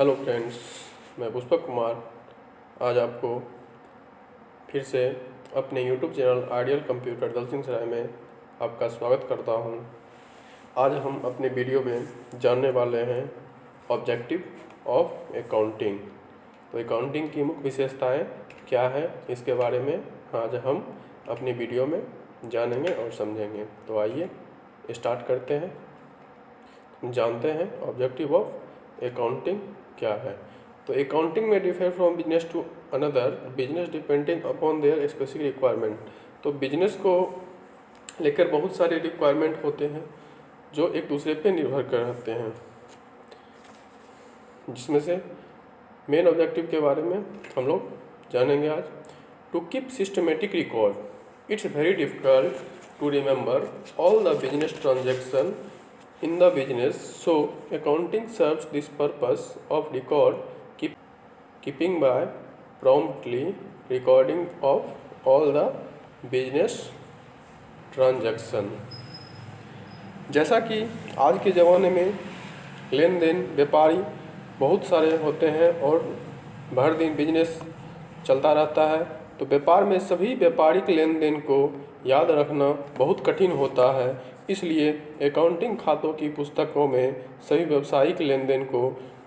Hello friends, मैं पुष्पक कुमार आज आपको फिर से अपने YouTube channel ideal computer Dalsinghsarai में आपका स्वागत करता हूं। आज हम अपने वीडियो में जानने वाले हैं ऑब्जेक्टिव ऑफ अकाउंटिंग। तो अकाउंटिंग की मुख्य विशेषताएं क्या है, इसके बारे में आज हम अपनी वीडियो में जानेंगे और समझेंगे। तो आइए स्टार्ट करते हैं, जानते हैं ऑब्जेक्टिव ऑफ अकाउंटिंग क्या है। तो अकाउंटिंग में differ from business to another business depending upon their specific requirement. तो बिजनेस को लेकर बहुत सारे रिक्वायरमेंट होते हैं जो एक दूसरे पे निर्भर करते हैं, जिसमें से मेन ऑब्जेक्टिव के बारे में हम लोग जानेंगे आज। To keep systematic record, it's very difficult to remember all the business transaction in the business, so accounting serves this purpose of record keeping by promptly recording of all the business transaction। जैसा कि आज के ज़माने में लेन then व्यापारी बहुत सारे होते हैं और भर दिन बिजनेस चलता रहता है, तो व्यापार में सभी व्यापारिक लेन देन को याद रखना बहुत कठिन होता है। इसलिए अकाउंटिंग खातों की पुस्तकों में सभी व्यावसायिक लेन देन को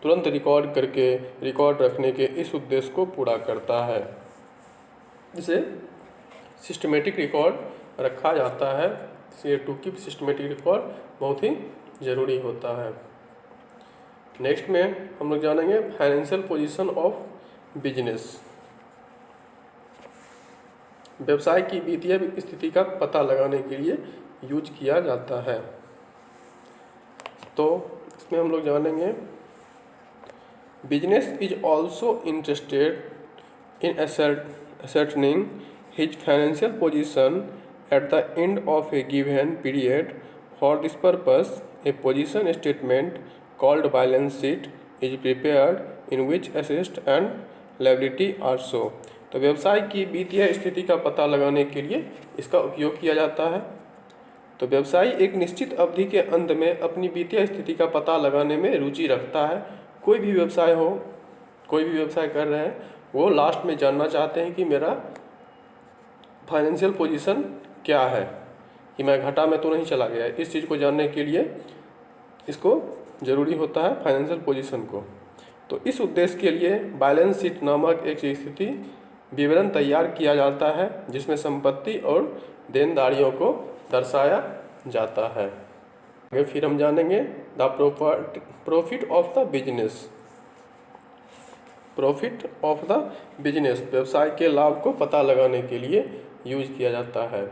तुरंत रिकॉर्ड रखने के इस उद्देश्य को पूरा करता है, जिसे सिस्टमेटिक रिकॉर्ड रखा जाता है। इसलिए टू कीप सिस्टमेटिक रिकॉर्ड बहुत ही ज़रूरी होता है। नेक्स्ट में हम लोग जानेंगे फाइनेंशियल पोजीशन ऑफ बिजनेस। व्यवसाय की वित्तीय स्थिति का पता लगाने के लिए यूज किया जाता है। तो इसमें हम लोग जानेंगे business is also interested in ascertaining his financial position at the end of a given period. For this purpose, a position statement called balance sheet is prepared in which assets and liability are shown। तो व्यवसाय की वित्तीय स्थिति का पता लगाने के लिए इसका उपयोग किया जाता है। तो व्यवसायी एक निश्चित अवधि के अंत में अपनी वित्तीय स्थिति का पता लगाने में रुचि रखता है। कोई भी व्यवसाय कर रहे हैं, वो लास्ट में जानना चाहते हैं कि मेरा फाइनेंशियल पोजीशन क्या है, कि मैं घाटा में तो नहीं चला गया। इस चीज़ को जानने के लिए इसको ज़रूरी होता है फाइनेंशियल पोजीशन को। तो इस उद्देश्य के लिए बैलेंस शीट नामक एक स्थिति विवरण तैयार किया जाता है, जिसमें संपत्ति और देनदारियों को दर्शाया जाता है। आगे फिर हम जानेंगे the profit of the business. Profit of the business व्यवसाय के लाभ को पता लगाने के लिए यूज किया जाता है।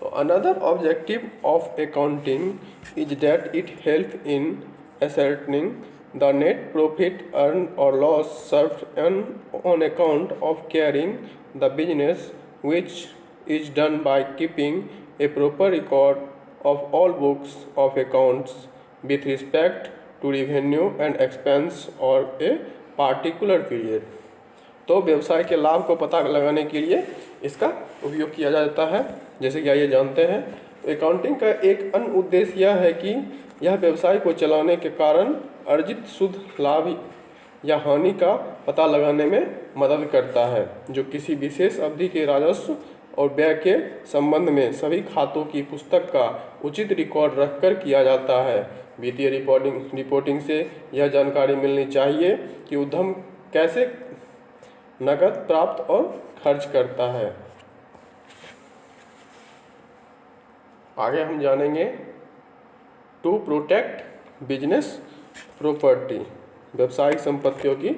तो another objective of accounting is that it help in ascertaining the net profit earned or loss served on account of carrying the business, which is done by keeping a proper record of all books of accounts with respect to revenue and expense or a particular period। तो व्यवसाय के लाभ को पता लगाने के लिए इसका उपयोग किया जाता है। जैसे कि आइए जानते हैं, अकाउंटिंग का एक अन्य उद्देश्य यह है कि यह व्यवसाय को चलाने के कारण अर्जित शुद्ध लाभ या हानि का पता लगाने में मदद करता है, जो किसी विशेष अवधि के राजस्व और व्यय के संबंध में सभी खातों की पुस्तक का उचित रिकॉर्ड रखकर किया जाता है। वित्तीय रिपोर्टिंग से यह जानकारी मिलनी चाहिए कि उद्यम कैसे नकद प्राप्त और खर्च करता है। आगे हम जानेंगे टू प्रोटेक्ट बिजनेस प्रॉपर्टी, व्यावसायिक संपत्तियों की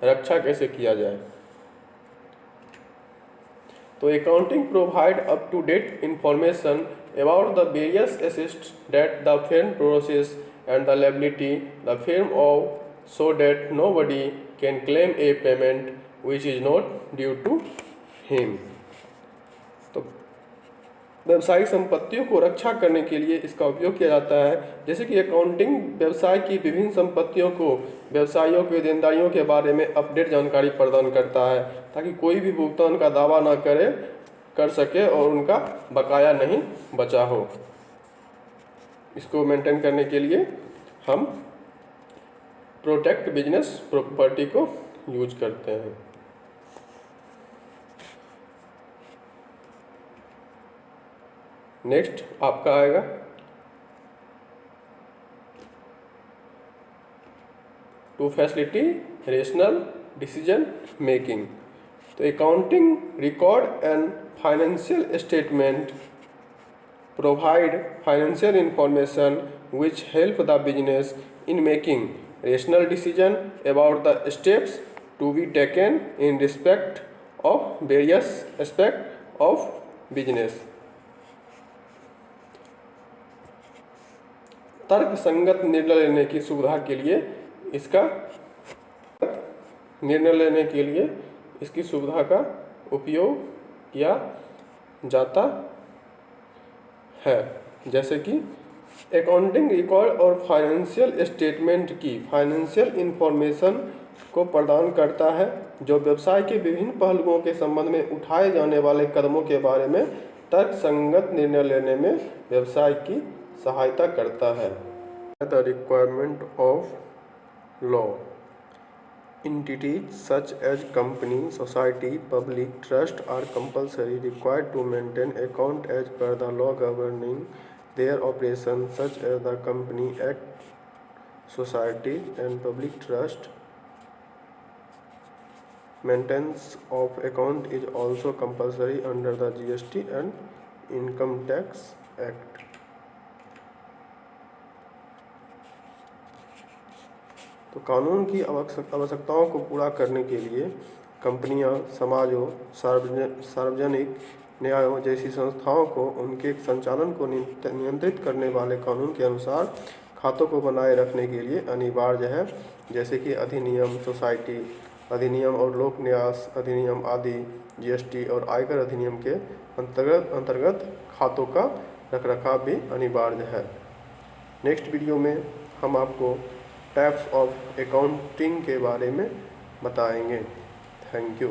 रक्षा कैसे किया जाए। तो accounting provide up to date information about the various assets that the firm possess and the liability the firm of, so that nobody can claim a payment which is not due to him. तो व्यवसायिक संपत्तियों को रक्षा करने के लिए इसका उपयोग किया जाता है। जैसे कि अकाउंटिंग व्यवसाय की विभिन्न संपत्तियों को व्यवसायियों के देनदारियों के बारे में अपडेट जानकारी प्रदान करता है, ताकि कोई भी भुगतान का दावा न कर सके और उनका बकाया नहीं बचा हो। इसको मेंटेन करने के लिए हम प्रोटेक्ट बिजनेस प्रॉपर्टी को यूज करते हैं। नेक्स्ट आपका आएगा to facility rational decision making. तो accounting record and financial statement provide financial information which help the business in making rational decision about the steps to be taken in respect of various aspects of business। तर्क संगत निर्णय लेने की सुविधा के लिए इसकी सुविधा का उपयोग किया जाता है, जैसे कि अकाउंटिंग रिकॉर्ड और फाइनेंशियल स्टेटमेंट की फाइनेंशियल इंफॉर्मेशन को प्रदान करता है, जो व्यवसाय के विभिन्न पहलुओं के संबंध में उठाए जाने वाले कदमों के बारे में तर्कसंगत निर्णय लेने में व्यवसाय की सहायता करता है। The requirement of law entities such as company, society, public trust are compulsory required to maintain account as per the law governing their operation, such as the Company Act, society and public trust. Maintenance of account is also compulsory under the GST and Income Tax Act. तो कानून की आवश्यकताओं को पूरा करने के लिए कंपनियां, समाजों, सार्वजनिक न्यायों जैसी संस्थाओं को उनके संचालन को नियंत्रित करने वाले कानून के अनुसार खातों को बनाए रखने के लिए अनिवार्य है, जैसे कि अधिनियम, सोसाइटी अधिनियम और लोक न्यास अधिनियम आदि। जीएसटी और आयकर अधिनियम के अंतर्गत खातों का रखरखाव भी अनिवार्य है। नेक्स्ट वीडियो में हम आपको टाइप्स ऑफ अकाउंटिंग के बारे में बताएंगे। Thank you.